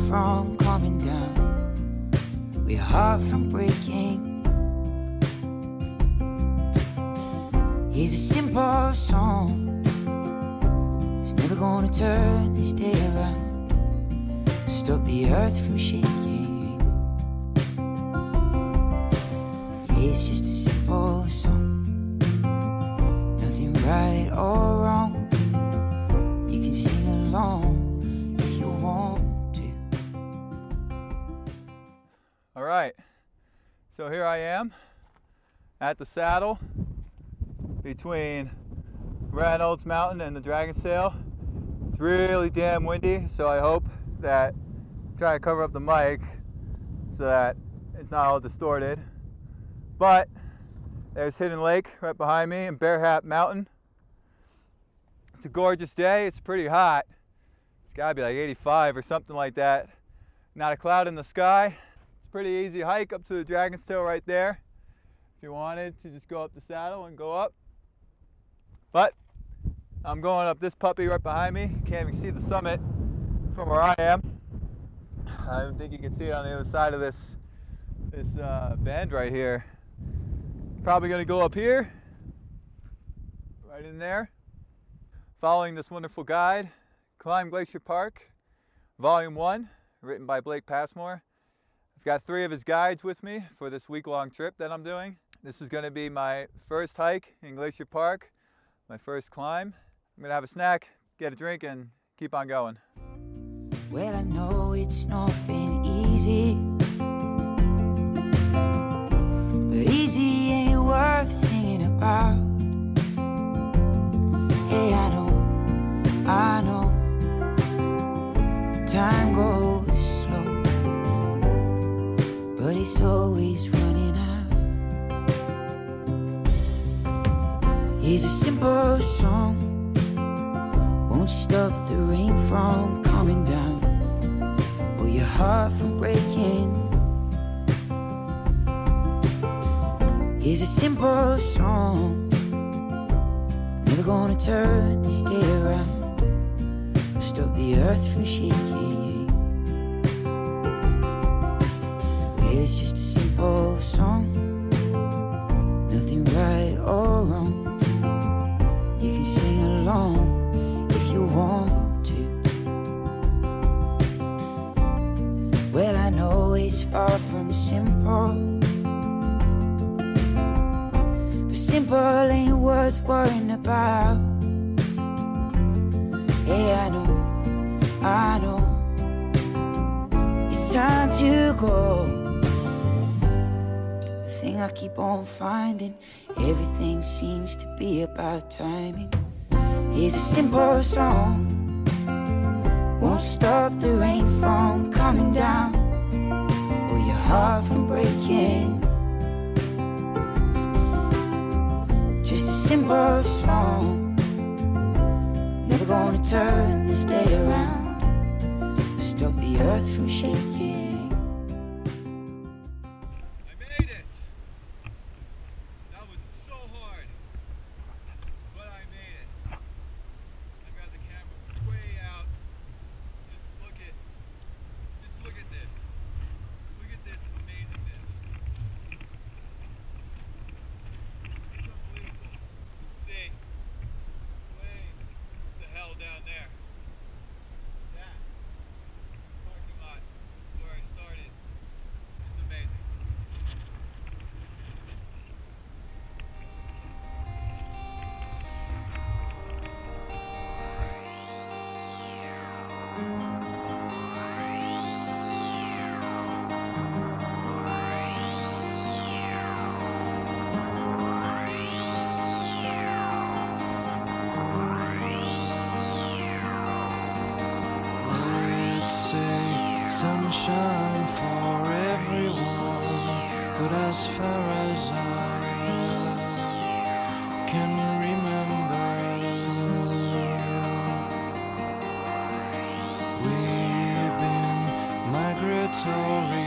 from coming down, or your heart from breaking. Here's a simple song, it's never gonna turn this day around, stop the earth from shaking. Yeah, it's just a simple song, nothing right or wrong. You can sing along if you want to. All right, so here I am at the saddle between Reynolds Mountain and the Dragon Sail. It's really damn windy, so I hope that I'm trying to cover up the mic so that it's not all distorted. But there's Hidden Lake right behind me and Bear Hat Mountain. It's a gorgeous day. It's pretty hot. It's gotta be like 85 or something like that. Not a cloud in the sky. It's a pretty easy hike up to the Dragon's Tail right there. If you wanted to just go up the saddle and go up. But I'm going up this puppy right behind me. You can't even see the summit from where I am. I don't think you can see it on the other side of this bend right here. Probably gonna go up here, right in there, following this wonderful guide, Climb Glacier Park, Volume 1, written by Blake Passmore. I've got 3 of his guides with me for this week-long trip that I'm doing. This is gonna be my first hike in Glacier Park, my first climb. I'm gonna have a snack, get a drink, and keep on going. Well, I know it's not been easy, but easy ain't worth singing about. Hey, I know, time goes slow, but it's always running out. Here's a simple song, won't stop the rain from coming down, or your heart from breaking. Here's a simple song, never gonna turn this day around, stop the earth from shaking. Well, it's just a simple song, nothing right or wrong. You can sing along if you want to. Well, I know it's far from simple, but simple ain't worth worrying about. Hey, I know, it's time to go. The thing I keep on finding, everything seems to be about timing. Here's a simple song, won't stop the rain from coming down, or your heart from breaking. Just a simple song, never gonna turn this day around, stop the earth from shaking. I made it! That was so hard, but I made it. I got the camera way out. Just look at this. Look at this amazingness. It's unbelievable. See, way the hell down there. That parking lot where I started. It's amazing. Let's say sunshine for everyone, but as far as I can remember, we've been migratory